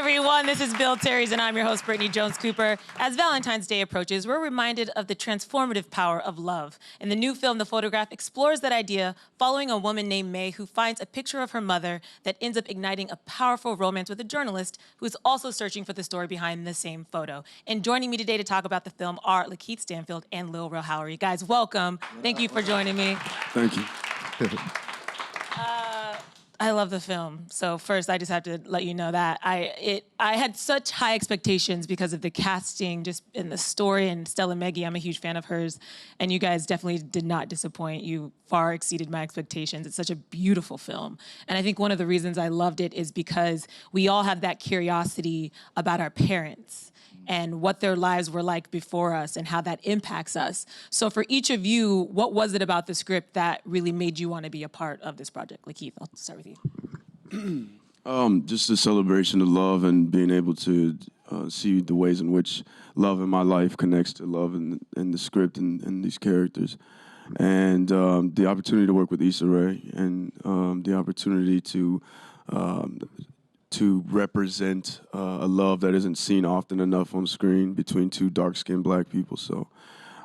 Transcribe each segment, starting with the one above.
everyone. This is Bill Terry's, and I'm your host, Brittany Jones Cooper. As Valentine's Day approaches, we're reminded of the transformative power of love. In the new film, The Photograph explores that idea, following a woman named Mae who finds a picture of her mother that ends up igniting a powerful romance with a journalist who's also searching for the story behind the same photo. And joining me today to talk about the film are Lakeith Stanfield and Lil Rel Howery. Guys, welcome. Thank you for joining me. Thank you. I love the film. So first, I just have to let you know that I had such high expectations because of the casting, just in the story, and Stella Meghie. I'm a huge fan of hers, and you guys definitely did not disappoint. You far exceeded my expectations. It's such a beautiful film, and I think one of the reasons I loved it is because we all have that curiosity about our parents and what their lives were like before us and how that impacts us. So for each of you, what was it about the script that really made you want to be a part of this project? Lakeith, I'll start with you. Just a celebration of love and being able to see the ways in which love in my life connects to love in the script and these characters. And the opportunity to work with Issa Rae and the opportunity to represent a love that isn't seen often enough on screen between two dark-skinned black people. So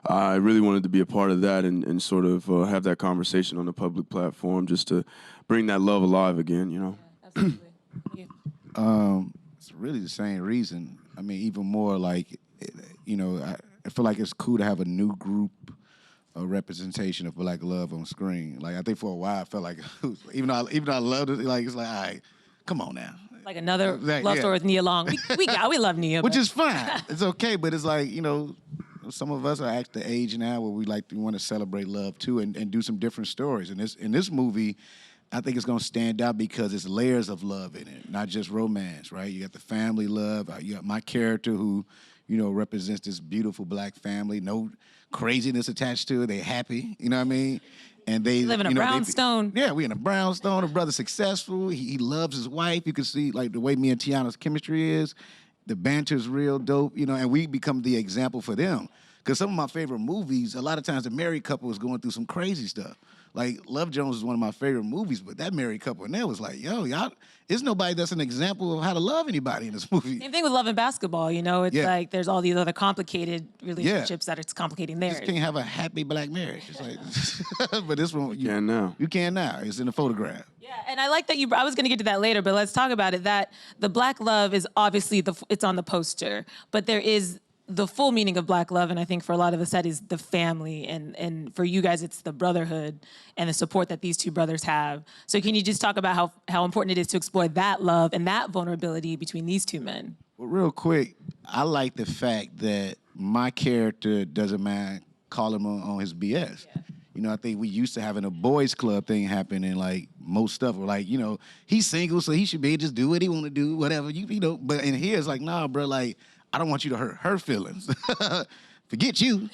I really wanted to be a part of that and sort of have that conversation on a public platform just to bring that love alive again, you know? Yeah, absolutely. It's really the same reason. I mean, even more like, you know, I feel like it's cool to have a new group of representation of black love on screen. Like, I think for a while I felt like, even though I loved it, like, it's like, all right, come on now. Like another love story with Nia Long. We love Nia. Which is fine. It's okay, but it's like, you know, some of us are at the age now where we want to celebrate love too and do some different stories. And in this movie, I think it's going to stand out because it's layers of love in it, not just romance, right? You got the family love. You got my character who, you know, represents this beautiful black family. No craziness attached to it. They happy, you know what I mean? And they live in a brownstone. Yeah, we in a brownstone. The brother's successful. He loves his wife. You can see like the way me and Tiana's chemistry is. The banter's real dope, you know, and we become the example for them. Because some of my favorite movies, a lot of times the married couple is going through some crazy stuff. Like, Love Jones is one of my favorite movies, but that married couple in there was like, yo, y'all, there's nobody that's an example of how to love anybody in this movie. Same thing with Love and Basketball, you know? It's like there's all these other complicated relationships that it's complicating theirs. You just can't have a happy black marriage. It's like, but this one, you can now. You can now. It's in the photograph. Yeah, and I like that I was gonna get to that later, but let's talk about it. That the black love is obviously, it's on the poster, but there is the full meaning of black love, and I think for a lot of us that is the family, and for you guys it's the brotherhood and the support that these two brothers have. So can you just talk about how important it is to explore that love and that vulnerability between these two men? Well, real quick, I like the fact that my character doesn't mind calling him on his BS. Yeah. You know, I think we used to having a boys club thing happen and like most stuff were like, you know, he's single, so he should be able to just do what he want to do, whatever, you know. But in here, it's like, nah, bro, like, I don't want you to hurt her feelings. Forget you.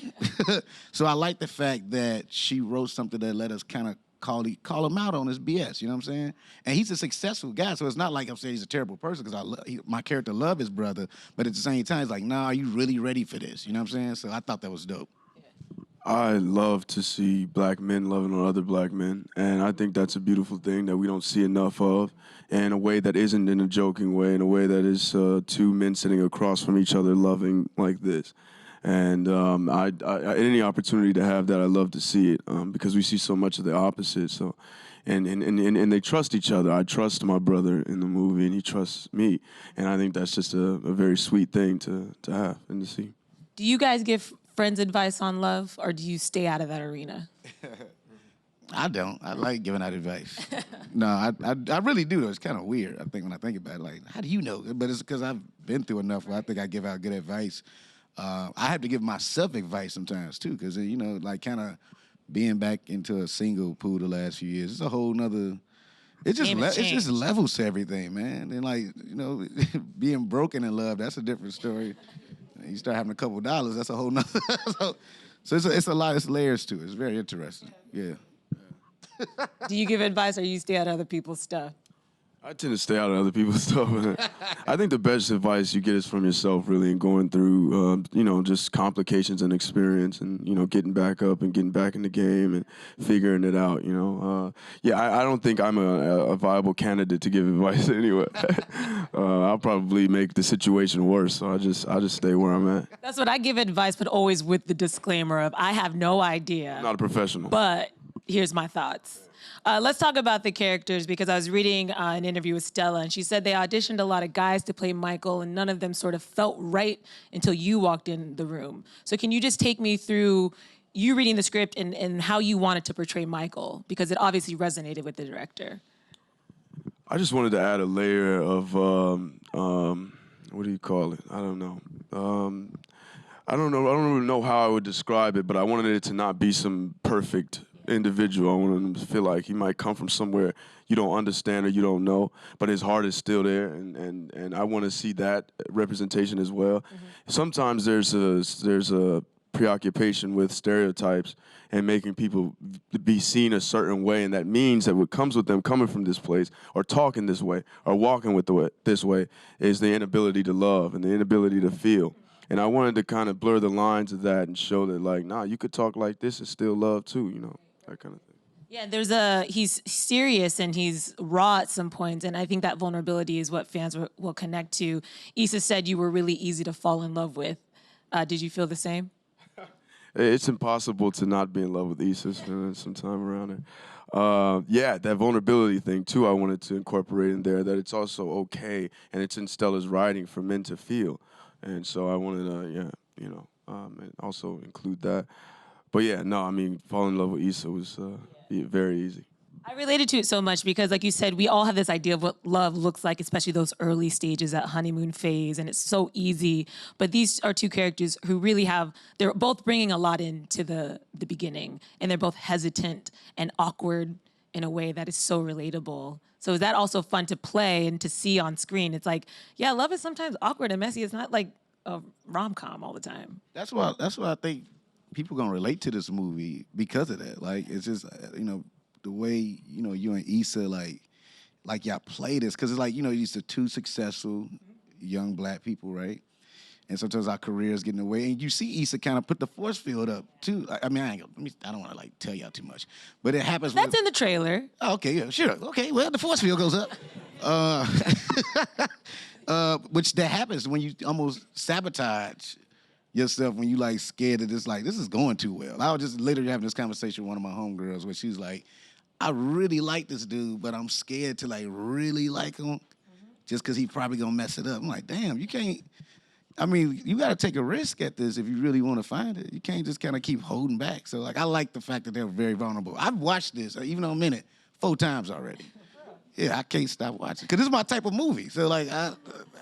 So I like the fact that she wrote something that let us kind of call him out on his BS, you know what I'm saying? And he's a successful guy, so it's not like I'm saying he's a terrible person because my character love his brother, but at the same time, it's like, nah, are you really ready for this? You know what I'm saying? So I thought that was dope. I love to see black men loving on other black men, and I think that's a beautiful thing that we don't see enough of, in a way that isn't in a joking way, in a way that is two men sitting across from each other loving like this. And any opportunity to have that, I love to see it because we see so much of the opposite. So, and they trust each other. I trust my brother in the movie, and he trusts me, and I think that's just a very sweet thing to have and to see. Do you guys give friends advice on love, or do you stay out of that arena? I don't. I like giving out advice. No, I really do. It's kind of weird, I think, when I think about it. Like, how do you know? But it's because I've been through enough where I think I give out good advice. I have to give myself advice sometimes, too, because, you know, like kind of being back into a single pool the last few years, it's a whole nother... It's just levels to everything, man. And, like, you know, being broken in love, that's a different story. You start having a couple dollars, that's a whole nother... So it's a lot, it's layers to it. It's very interesting, yeah. Do you give advice or you stay out of other people's stuff? I tend to stay out of other people's stuff. I think the best advice you get is from yourself, really, and going through, just complications and experience, and getting back up and getting back in the game and figuring it out. I don't think I'm a viable candidate to give advice anyway. I'll probably make the situation worse, so I just stay where I'm at. That's what I give advice, but always with the disclaimer of I have no idea. I'm not a professional. But here's my thoughts. Let's talk about the characters, because I was reading an interview with Stella, and she said they auditioned a lot of guys to play Michael, and none of them sort of felt right until you walked in the room. So can you just take me through you reading the script and how you wanted to portray Michael? Because it obviously resonated with the director. I just wanted to add a layer of, what do you call it? I don't know. I don't really know how I would describe it, but I wanted it to not be some perfect individual. I wanted him to feel like he might come from somewhere you don't understand or you don't know, but his heart is still there, and I want to see that representation as well. Mm-hmm. Sometimes there's a preoccupation with stereotypes and making people be seen a certain way, and that means that what comes with them coming from this place or talking this way or walking this way is the inability to love and the inability to feel. And I wanted to kind of blur the lines of that and show that, like, nah, you could talk like this and still love too, that kind of thing. Yeah, he's serious and he's raw at some points, and I think that vulnerability is what fans will connect to. Issa said you were really easy to fall in love with. Did you feel the same? It's impossible to not be in love with Issa some time around her. That vulnerability thing, too, I wanted to incorporate in there, that it's also okay, and it's in Stella's writing for men to feel. And so I wanted to, and also include that. But falling in love with Issa was very easy. I related to it so much because, like you said, we all have this idea of what love looks like, especially those early stages, that honeymoon phase, and it's so easy. But these are two characters who really they're both bringing a lot into the beginning, and they're both hesitant and awkward in a way that is so relatable. So is that also fun to play and to see on screen? It's like, yeah, love is sometimes awkward and messy. It's not like a rom-com all the time. That's why I think people gonna relate to this movie because of that. Like, it's just, the way, you and Issa, like y'all play this, because it's like, these are two successful young black people, right? And sometimes our careers get in the way, and you see Issa kind of put the force field up too. I don't want to tell y'all too much, but it happens. That's in the trailer. Oh, okay, yeah, sure. Okay, well, the force field goes up. Which that happens when you almost sabotage yourself, when you scared that this is going too well. I was just literally having this conversation with one of my homegirls where she's like, I really like this dude, but I'm scared to really like him just because he's probably gonna mess it up. I'm like, damn, you can't. You got to take a risk at this if you really want to find it. You can't just kind of keep holding back. So, I like the fact that they're very vulnerable. I've watched this, even though I'm in it, 4 times already. Yeah, I can't stop watching. Because this is my type of movie. So, I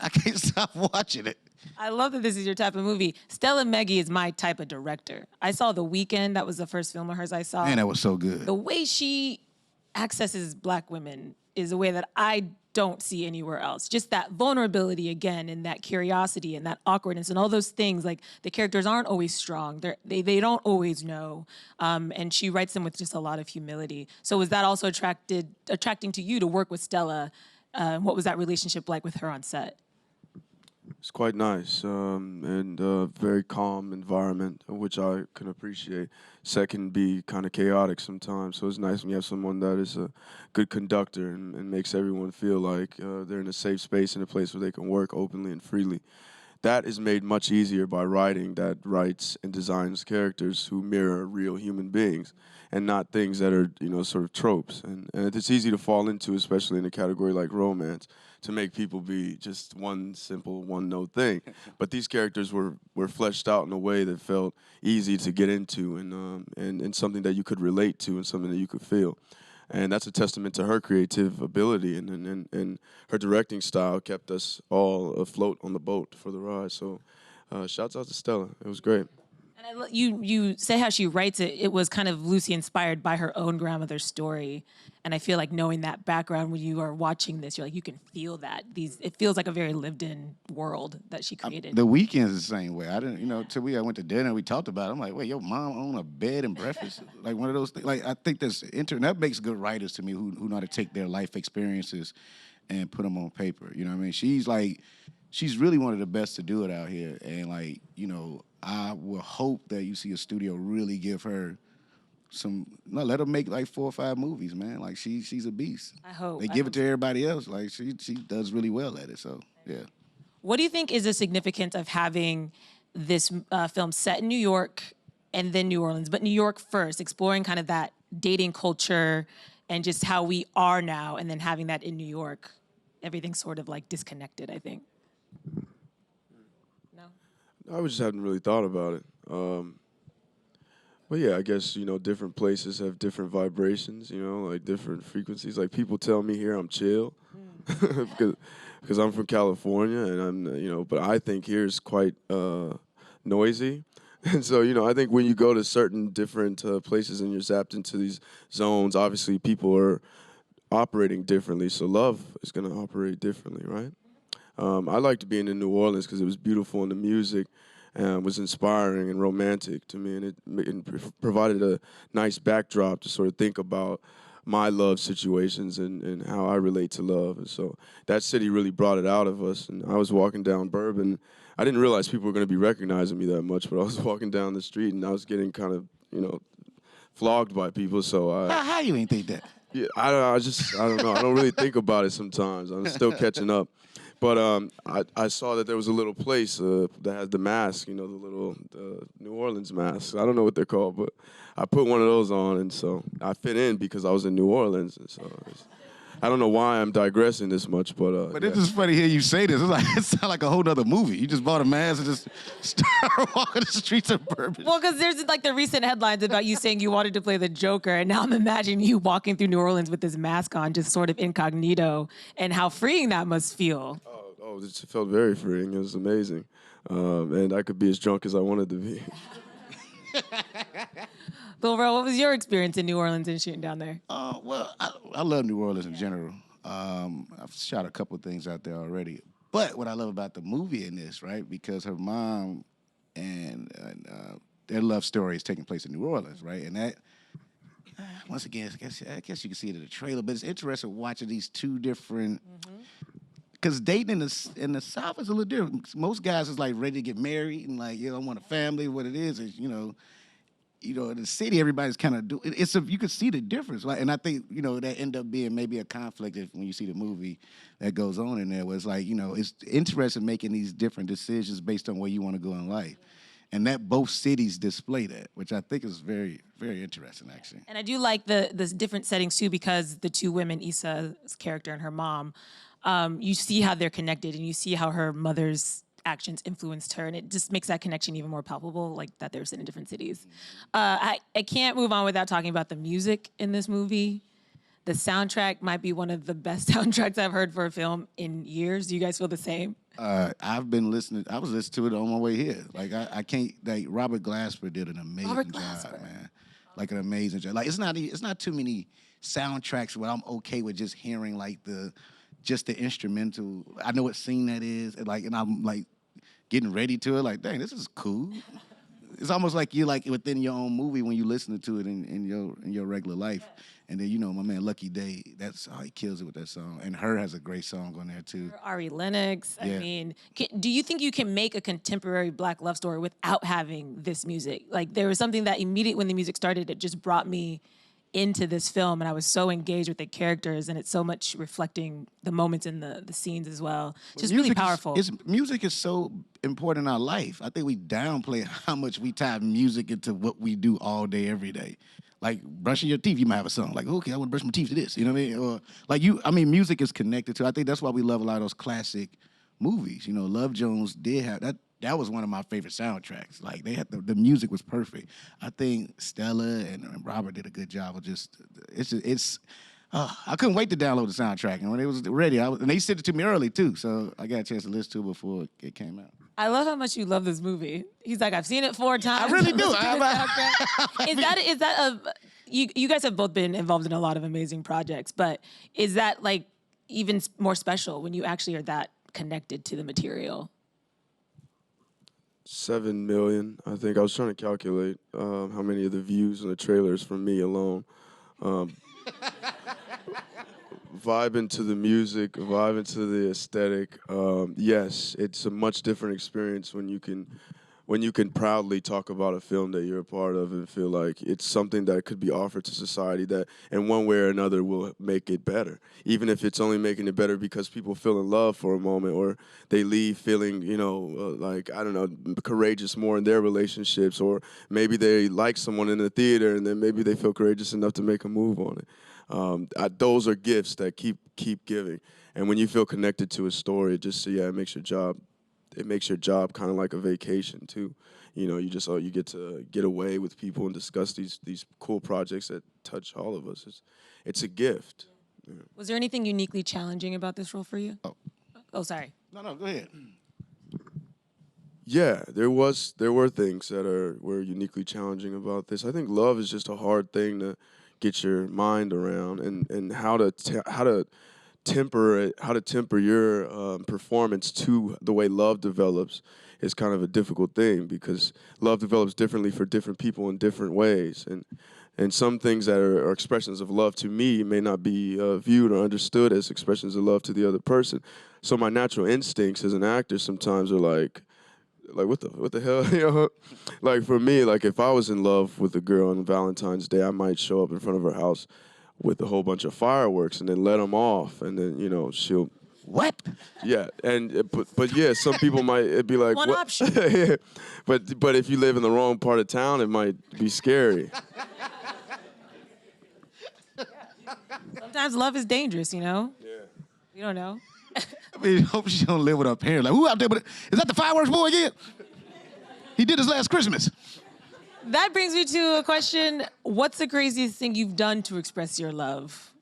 can't stop watching it. I love that this is your type of movie. Stella Meghie is my type of director. I saw The Weeknd. That was the first film of hers I saw. Man, that was so good. The way she accesses black women is a way that I don't see anywhere else. Just that vulnerability again, and that curiosity and that awkwardness and all those things. The characters aren't always strong. They don't always know. And she writes them with just a lot of humility. So was that also attracting to you to work with Stella? What was that relationship like with her on set? It's quite nice, and very calm environment, which I can appreciate. Set can be kind of chaotic sometimes, so it's nice when you have someone that is a good conductor and makes everyone feel like they're in a safe space and a place where they can work openly and freely. That is made much easier by writing that writes and designs characters who mirror real human beings and not things that are, sort of tropes. And it's easy to fall into, especially in a category like romance, to make people be just one simple, one-note thing. But these characters were fleshed out in a way that felt easy to get into and something that you could relate to and something that you could feel. And that's a testament to her creative ability, and her directing style kept us all afloat on the boat for the ride. So shouts out to Stella. It was great. And you say how she writes it, it was kind of loosely inspired by her own grandmother's story. And I feel like knowing that background when you are watching this, you can feel that. It feels like a very lived-in world that she created. The Weeknd's the same way. I didn't, till I went to dinner and we talked about it. I'm like, wait, your mom own a bed and breakfast? Like one of those things. I think that makes good writers to me who know how to take their life experiences and put them on paper. You know what I mean? She's really one of the best to do it out here. And like, you know, I will hope that you see a studio really give her let her make like 4 or 5 movies, man. Like she's a beast. I hope. They give it to everybody else. Like she does really well at it. So yeah. What do you think is the significance of having this film set in New York and then New Orleans, but New York first, exploring kind of that dating culture and just how we are now, and then having that in New York? Everything's sort of like disconnected, I think. No? I just hadn't really thought about it. But yeah, I guess, you know, different places have different vibrations, you know, like different frequencies. Like people tell me here I'm chill because I'm from California and I'm, you know, but I think here is quite noisy. And so, you know, I think when you go to certain different places and you're zapped into these zones, obviously people are operating differently. So love is going to operate differently, right? I liked being in New Orleans because it was beautiful and the music was inspiring and romantic to me, and it provided a nice backdrop to sort of think about my love situations and how I relate to love. And so that city really brought it out of us. And I was walking down Bourbon. I didn't realize people were going to be recognizing me that much, but I was walking down the street and I was getting kind of, you know, flogged by people. So How you ain't think that? yeah, I don't know. I don't really think about it sometimes. I'm still catching up. But I saw that there was a little place that had the mask, you know, the New Orleans mask. I don't know what they're called, but I put one of those on, and so I fit in because I was in New Orleans. And so I don't know why I'm digressing this much, but But yeah. it's just funny to hear you say this. It's like it sounds like a whole nother movie. You just bought a mask and just started walking the streets of Bourbon. Well, because there's like the recent headlines about you saying you wanted to play the Joker, and now I'm imagining you walking through New Orleans with this mask on, just sort of incognito, and how freeing that must feel. Oh, it felt very freeing. It was amazing. And I could be as drunk as I wanted to be. Lil Rel, what was your experience in New Orleans and shooting down there? Well, I love New Orleans in general. I've shot a couple things out there already. But what I love about the movie in this, right, because her mom and their love story is taking place in New Orleans, right? And that, once again, I guess you can see it in the trailer, but it's interesting watching these two different. Because dating in the South is a little different. Most guys is like ready to get married and like, I want a family. What it is, you know, in the city, everybody's kind of you can see the difference, right? And I think, that end up being maybe a conflict when you see the movie that goes on in there, where it's like, it's interesting making these different decisions based on where you want to go in life. And that both cities display that, which I think is very, very interesting, actually. And I do like the different settings too, because the two women, Issa's character and her mom, you see how they're connected, and you see how her mother's actions influenced her, and it just makes that connection even more palpable, like that they're in different cities. I can't move on without talking about the music in this movie. The soundtrack might be one of the best soundtracks I've heard for a film in years. Do you guys feel the same? I've been listening. I was listening to it on my way here. Like I can't. Like Robert Glasper did an amazing job, man. Like an amazing job. Like it's not too many soundtracks where I'm okay with just hearing like just the instrumental. I know what scene that is, and I'm like getting ready to it. Like, dang, this is cool. It's almost like you're like within your own movie when you listen to it in your regular life. And then my man Lucky Day, that's how he kills it with that song. And Her has a great song on there too. Ari Lennox. Yeah. I mean, do you think you can make a contemporary Black love story without having this music? Like there was something that immediately when the music started, it just brought me into this film, and I was so engaged with the characters, and it's so much reflecting the moments in the scenes as well. Just really powerful. Music is so important in our life. I think we downplay how much we tie music into what we do all day, every day. Like brushing your teeth, you might have a song like, okay, I want to brush my teeth to this. You know what I mean? Or music is connected to. I think that's why we love a lot of those classic movies. Love Jones did have that. That was one of my favorite soundtracks. Like they had the music was perfect. I think Stella and Robert did a good job of I couldn't wait to download the soundtrack, and when it was ready, and they sent it to me early too, so I got a chance to listen to it before it came out. I love how much you love this movie. He's like, I've seen it 4 times. I really do. Is that you guys have both been involved in a lot of amazing projects, but is that like even more special when you actually are that connected to the material? 7 million, I think. I was trying to calculate how many of the views in the trailers from me alone. vibing to the music, vibing to the aesthetic. Yes, it's a much different experience when you can proudly talk about a film that you're a part of and feel like it's something that could be offered to society that in one way or another will make it better. Even if it's only making it better because people feel in love for a moment or they leave feeling, like, I don't know, courageous more in their relationships, or maybe they like someone in the theater and then maybe they feel courageous enough to make a move on it. Those are gifts that keep giving. And when you feel connected to a story, it makes your job kind of like a vacation too. You get to get away with people and discuss these cool projects that touch all of us. It's a gift. Yeah. Was there anything uniquely challenging about this role for you? Oh, sorry. No, go ahead. Yeah, there were things that were uniquely challenging about this. I think love is just a hard thing to get your mind around, and how to temper your performance to the way love develops is kind of a difficult thing, because love develops differently for different people in different ways, and some things that are expressions of love to me may not be viewed or understood as expressions of love to the other person. So my natural instincts as an actor sometimes are like what the hell, Like for me, like if I was in love with a girl on Valentine's Day, I might show up in front of her house with a whole bunch of fireworks and then let them off, and then she'll. What? Yeah, but yeah, some people might it'd be like One what? option. Yeah. But if you live in the wrong part of town, it might be scary. Sometimes love is dangerous, Yeah. You don't know. I mean, hope she don't live with her parents. Like, who out there? Is that the fireworks boy again? He did this last Christmas. That brings me to a question. What's the craziest thing you've done to express your love?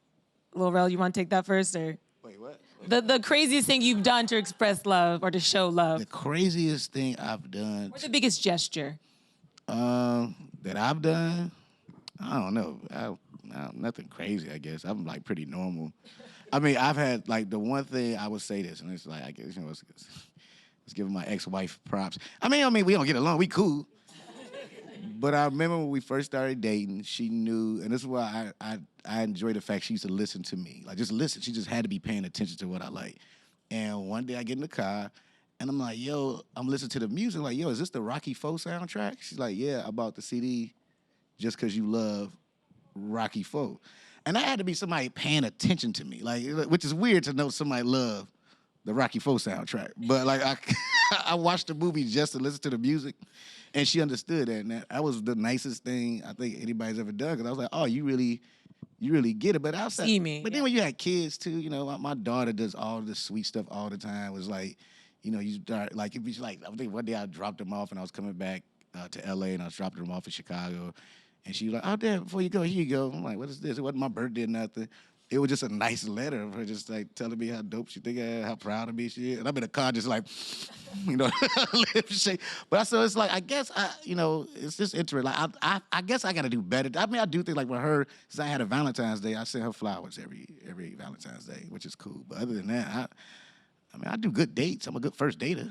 Lil Rel, you want to take that first? Or Wait, what? the craziest thing you've done to express love or to show love? The craziest thing I've done. What's the biggest gesture? That I've done. I don't know. Nothing crazy, I guess. I'm like pretty normal. I mean, I've had like the one thing I would say this, and it's like I guess let's give my ex-wife props. I mean, we don't get along. We cool. But I remember when we first started dating, she knew, and this is why I enjoy the fact she used to listen to me. Like, just listen. She just had to be paying attention to what I like. And one day I get in the car, and I'm like, yo, I'm listening to the music. Like, yo, is this the Rocky IV soundtrack? She's like, yeah, I bought the CD just because you love Rocky IV. And that had to be somebody paying attention to me, like, which is weird to know somebody love the Rocky IV soundtrack. But like, I watched the movie just to listen to the music, and she understood that. And that was the nicest thing I think anybody's ever done. Because I was like, oh, you really get it. But outside, See me. But then when you had kids too, my daughter does all this sweet stuff all the time. It was like, you start like if you like. I think one day I dropped them off, and I was coming back to LA, and I was dropping them off in Chicago. And she was like, oh, Dad, before you go, here you go. I'm like, what is this? It wasn't my birthday or nothing. It was just a nice letter of her just like telling me how dope she think I am, how proud of me she is. And I'm in the car just like, lip shake. But so it's like, I guess, it's just interesting. Like, I guess I got to do better. I mean, I do think like with her, since I had a Valentine's Day, I send her flowers every Valentine's Day, which is cool. But other than that, I do good dates. I'm a good first dater.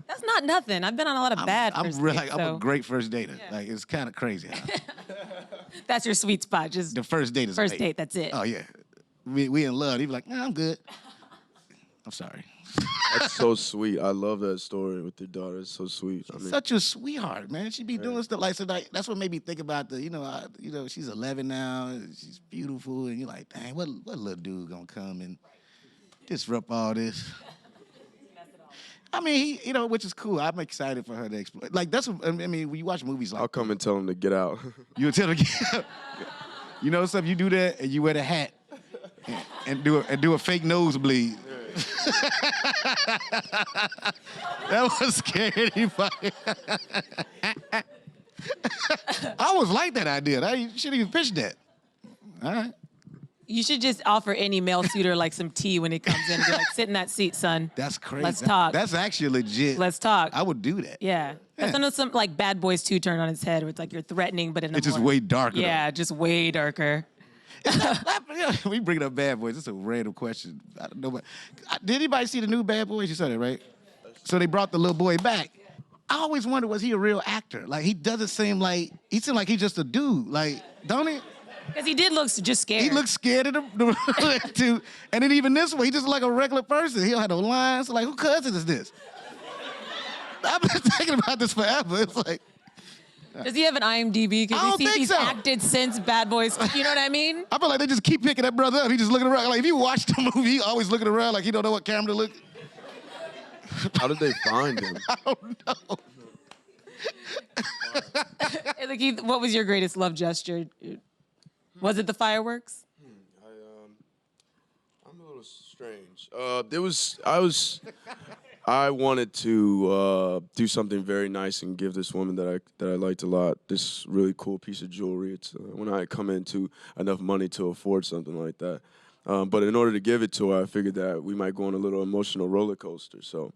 That's not nothing. I've been on a lot of bad first dates, I'm a great first dater. Yeah. Like, it's kind of crazy. That's your sweet spot. Just the first date is first date. That's it. Oh yeah, we in love. He be like, nah, I'm good. I'm sorry. That's so sweet. I love that story with your daughter. It's so sweet. Such a sweetheart, man. She be doing stuff like so. Like, that's what made me think about she's 11 now. She's beautiful, and you're like, dang, what little dude gonna come and disrupt all this? I mean, which is cool. I'm excited for her to explore. Like, that's what, I mean, when you watch movies like I'll come and tell him to get out. You'll tell him to get out. You know something? You do that, and you wear the hat and do a fake nosebleed. That was scary. I always like that idea. You shouldn't even pitch that. All right. You should just offer any male suitor like some tea when he comes in. Be like, sit in that seat, son. That's crazy. Let's talk. That's actually legit. Let's talk. I would do that. Yeah. That's one of some like Bad Boys 2 turn on its head where it's like you're threatening, but in a It's just more, way darker. Yeah, just way darker. We bring up Bad Boys. It's a random question. I don't know. Did anybody see the new Bad Boys? You saw that, right? So they brought the little boy back. I always wondered, was he a real actor? Like, he doesn't seem like, he seemed like he's just a dude. Like, don't he? Because he did look just scared. He looked scared of the and then even this way, he just like a regular person. He don't have no lines. Like, who cousin is this? I've been thinking about this forever. It's like, does he have an IMDb? I don't think he's so. acted since Bad Boys. You know what I mean? I feel like they just keep picking that brother up. He just looking around. Like, if you watch the movie, he always looking around like he don't know what camera to look. How did they find him? I don't know. Hey, Lakeith, what was your greatest love gesture? Was it the fireworks? I'm a little strange. I wanted to do something very nice and give this woman that I liked a lot this really cool piece of jewelry. It's when I come into enough money to afford something like that. But in order to give it to her, I figured that we might go on a little emotional roller coaster. So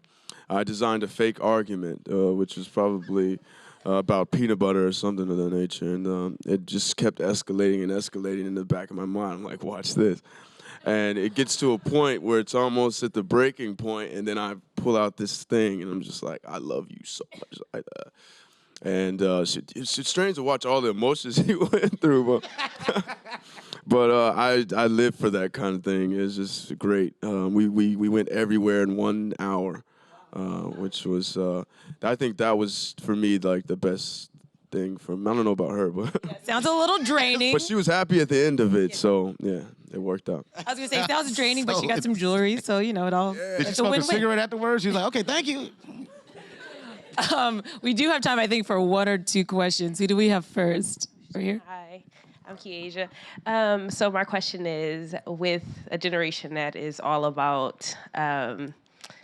I designed a fake argument, which was probably about peanut butter or something of that nature. And it just kept escalating and escalating in the back of my mind. I'm like, watch this. And it gets to a point where it's almost at the breaking point, and then I pull out this thing, and I'm just like, I love you so much. Like that. And it's strange to watch all the emotions he went through, but I live for that kind of thing. It's just great. We went everywhere in 1 hour, which was I think that was for me like the best thing from. I don't know about her, but Yeah, sounds a little draining. but she was happy at the end of it, so yeah, it worked out. I was gonna say it sounds draining, but she got some jewelry, so you know it all. Did she It's a smoke a win-win. cigarette afterwards? She was like, okay, thank you. We do have time, I think, for 1 or 2 questions. Who do we have first? Right here. Hi, I'm Kiasia. So my question is, with a generation that is all about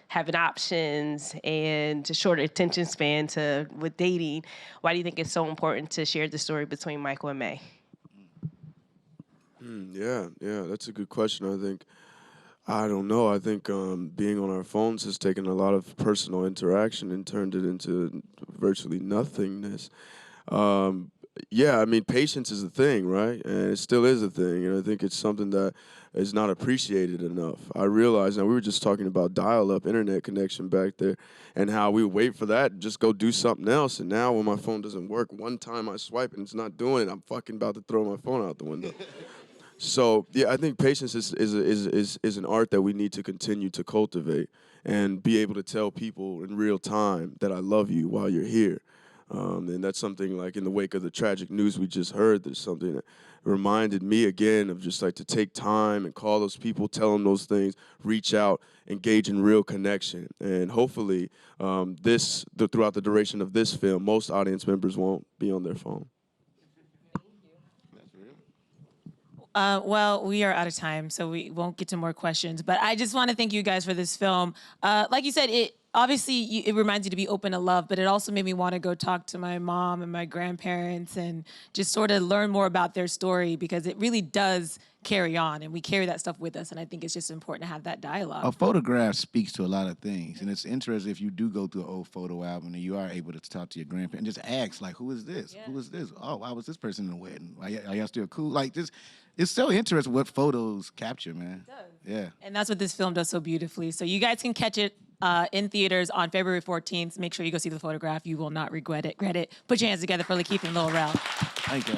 having options and a shorter attention span with dating, why do you think it's so important to share the story between Michael and Mae? Yeah, that's a good question. I don't know. I think being on our phones has taken a lot of personal interaction and turned it into virtually nothingness. Yeah, I mean, patience is a thing, right? And it still is a thing. And I think it's something that is not appreciated enough. I realize, now we were just talking about dial-up internet connection back there and how we wait for that and just go do something else. And now when my phone doesn't work, one time I swipe and it's not doing it, I'm fucking about to throw my phone out the window. So, yeah, I think patience is an art that we need to continue to cultivate and be able to tell people in real time that I love you while you're here. And that's something like in the wake of the tragic news we just heard, there's something that reminded me again of just like to take time and call those people, tell them those things, reach out, engage in real connection. And hopefully throughout the duration of this film, most audience members won't be on their phone. Well, we are out of time, so we won't get to more questions. But I just want to thank you guys for this film. Like you said, it reminds you to be open to love, but it also made me want to go talk to my mom and my grandparents and just sort of learn more about their story, because it really does carry on, and we carry that stuff with us, and I think it's just important to have that dialogue. A photograph speaks to a lot of things, and it's interesting if you do go through an old photo album and you are able to talk to your grandparents and just ask, like, who is this? Yeah. Who is this? Oh, why was this person in the wedding? Are y'all still cool? Like, just, it's so interesting what photos capture, man. It does. Yeah. And that's what this film does so beautifully. So you guys can catch it in theaters on February 14th. Make sure you go see the photograph. You will not regret it. Put your hands together for Lakeith and Lil Rel. Thank you.